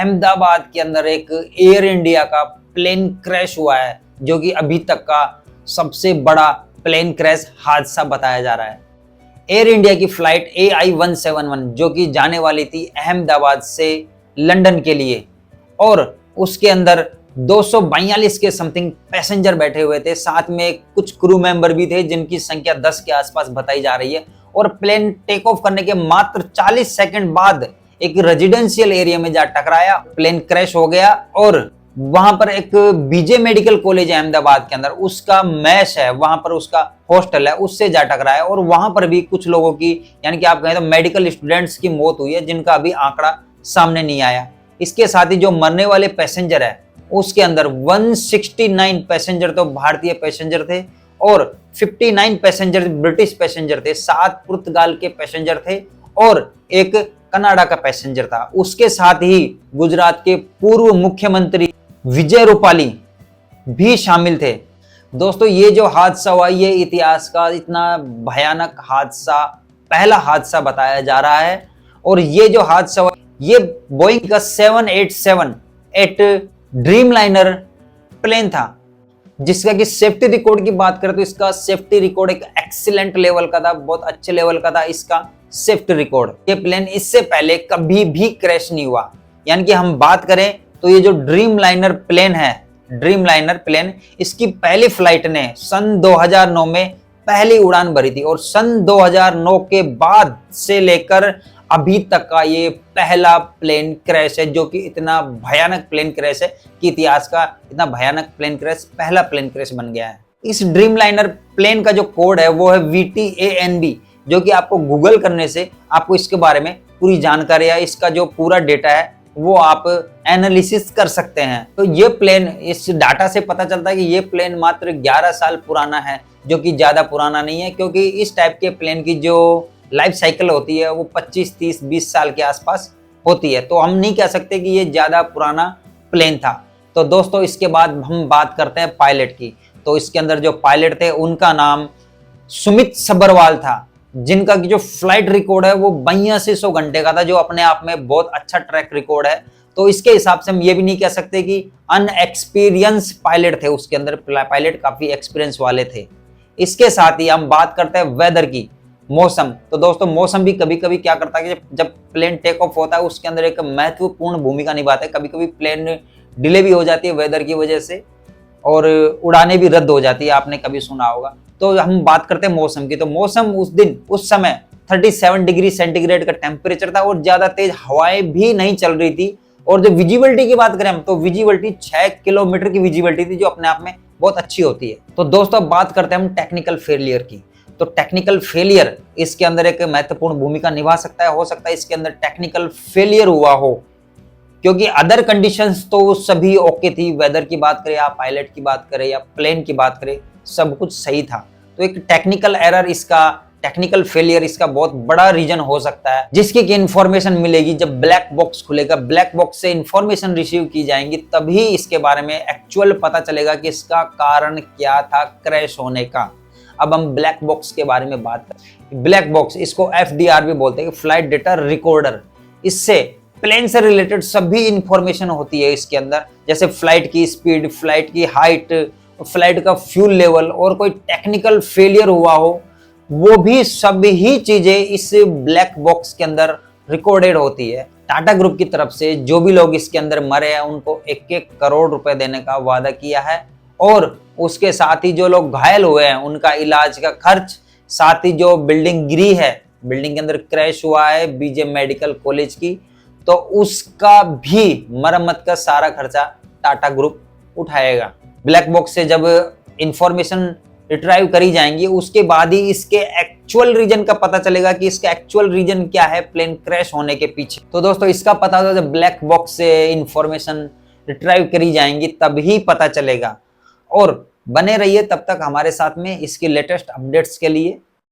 अहमदाबाद के अंदर एक एयर इंडिया का प्लेन क्रैश हुआ है, जो कि अभी तक का सबसे बड़ा प्लेन क्रैश हादसा बताया जा रहा है। एयर इंडिया की फ्लाइट AI-171 जो कि जाने वाली थी अहमदाबाद से लंदन के लिए, और उसके अंदर 242 के समथिंग पैसेंजर बैठे हुए थे। साथ में कुछ क्रू मेंबर भी थे जिनकी संख्या 10 के आसपास बताई जा रही है। और प्लेन टेक ऑफ करने के मात्र 40 सेकंड बाद एक रेजिडेंशियल एरिया में जा टकराया, प्लेन क्रैश हो गया। और वहां पर एक बीजे मेडिकल कॉलेज है अहमदाबाद के अंदर, उसका मैश है, वहां पर उसका हॉस्टल है, उससे जा टकराया। और वहां पर भी कुछ लोगों की, यानी कि आप कहें तो मेडिकल स्टूडेंट्स की मौत हुई है, जिनका अभी आंकड़ा सामने नहीं आया। इसके साथ ही जो मरने वाले पैसेंजर है उसके अंदर 169 पैसेंजर तो भारतीय पैसेंजर थे और 59 पैसेंजर ब्रिटिश पैसेंजर थे, 7 पुर्तगाल के पैसेंजर थे और एक कनाडा का पैसेंजर था। उसके साथ ही गुजरात के पूर्व मुख्यमंत्री विजय रूपाली भी शामिल थे। दोस्तों, ये जो हादसा हुआ, ये इतिहास का इतना भयानक हादसा, पहला हादसा बताया जा रहा है। और ये जो हादसा हुआ, ये बोइंग का 787 ड्रीम लाइनर प्लेन था, जिसका कि सेफ्टी रिकॉर्ड की बात करें तो इसका सेफ्टी रिकॉर्ड एक एक्सीलेंट लेवल का था, बहुत अच्छे लेवल का था इसका सेफ्टी रिकॉर्ड। ये प्लेन इससे पहले कभी भी क्रैश नहीं हुआ। यानी कि हम बात करें तो ये जो ड्रीम लाइनर प्लेन है, ड्रीम लाइनर प्लेन, इसकी पहली फ्लाइट ने सन 2009 में पहली उड़ान भरी थी और सन 2009 के बाद से लेकर अभी तक का ये पहला प्लेन क्रैश है, जो कि इतना भयानक प्लेन क्रैश है कि इतिहास का इतना भयानक प्लेन क्रैश पहला प्लेन क्रैश बन गया है। इस ड्रीम लाइनर प्लेन का जो कोड है वो है VTANB, जो कि आपको गूगल करने से आपको इसके बारे में पूरी जानकारी है, इसका जो पूरा डेटा है वो आप एनालिसिस कर सकते हैं। तो ये प्लेन, इस डाटा से पता चलता है कि ये प्लेन मात्र 11 साल पुराना है, जो कि ज्यादा पुराना नहीं है, क्योंकि इस टाइप के प्लेन की जो लाइफ साइकिल होती है वो 25, 30, 20 साल के आसपास होती है। तो हम नहीं कह सकते कि ये ज्यादा पुराना प्लेन था। तो दोस्तों, इसके बाद हम बात करते हैं पायलट की। तो इसके अंदर जो पायलट थे उनका नाम सुमित सब्बरवाल था, जिनका जो फ्लाइट रिकॉर्ड है वो 8200 घंटे का था, जो अपने आप में बहुत अच्छा ट्रैक रिकॉर्ड है। तो इसके हिसाब से हम ये भी नहीं कह सकते कि अनएक्सपीरियंस पायलट थे, उसके अंदर पायलट काफी एक्सपीरियंस वाले थे। इसके साथ ही हम बात करते हैं वेदर की, मौसम। तो दोस्तों, मौसम भी कभी कभी क्या करता है कि जब प्लेन टेक ऑफ होता है उसके अंदर एक महत्वपूर्ण भूमिका निभाता है। कभी कभी प्लेन डिले भी हो जाती है वेदर की वजह से और उड़ानें भी रद्द हो जाती है, आपने कभी सुना होगा। तो हम बात करते हैं मौसम की। तो मौसम उस समय 37 डिग्री सेंटीग्रेड का टेम्परेचर था और ज्यादा तेज हवाएं भी नहीं चल रही थी। और जो विजिबिलिटी की बात करें हम, तो विजिबिलिटी 6 किलोमीटर की विजिबिलिटी थी, जो अपने आप में बहुत अच्छी होती है। तो दोस्तों, बात करते हैं हम टेक्निकल फेलियर की। तो टेक्निकल फेलियर इसके अंदर एक महत्वपूर्ण भूमिका निभा सकता है। हो सकता है इसके अंदर टेक्निकल फेलियर हुआ हो, क्योंकि अदर कंडीशंस तो सभी ओके थी। वेदर की बात करें या पायलट की बात करें या प्लेन की बात करें, सब कुछ सही था। तो एक टेक्निकल एरर, इसका टेक्निकल फेलियर इसका बहुत बड़ा रीजन हो सकता है, जिसकी की इंफॉर्मेशन मिलेगी जब ब्लैक बॉक्स खुलेगा, ब्लैक बॉक्स से इंफॉर्मेशन रिसीव की जाएंगी, तभी इसके बारे में एक्चुअल पता चलेगा कि इसका कारण क्या था क्रैश होने का। अब हम ब्लैक बॉक्स के बारे में बात करें। ब्लैक बॉक्स, इसको FDR भी बोलते हैं, फ्लाइट डेटा रिकॉर्डर। इससे प्लेन से रिलेटेड सभी इंफॉर्मेशन होती है इसके अंदर, जैसे फ्लाइट की स्पीड, फ्लाइट की हाइट, फ्लाइट का फ्यूल लेवल, और कोई टेक्निकल फेलियर हुआ हो, वो भी सभी चीजें इस ब्लैक बॉक्स के अंदर रिकॉर्डेड होती है। टाटा ग्रुप की तरफ से जो भी लोग इसके अंदर मरे हैं उनको 1-1 करोड़ रुपए देने का वादा किया है, और उसके साथ ही जो लोग घायल हुए हैं उनका इलाज का खर्च, साथ ही जो बिल्डिंग गिरी है, बिल्डिंग के अंदर क्रैश हुआ है बीजे मेडिकल कॉलेज की, तो उसका भी मरम्मत का सारा खर्चा टाटा ग्रुप उठाएगा। ब्लैक बॉक्स से जब इंफॉर्मेशन रिट्राइव करी जाएंगी, उसके बाद ही इसके एक्चुअल रीजन का पता चलेगा कि इसका एक्चुअल रीजन क्या है प्लेन क्रैश होने के पीछे। तो दोस्तों, इसका पता होगा जब ब्लैक बॉक्स से इंफॉर्मेशन रिट्राइव करी जाएंगी तब ही पता चलेगा। और बने रहिए तब तक हमारे साथ में इसके लेटेस्ट अपडेट्स के लिए।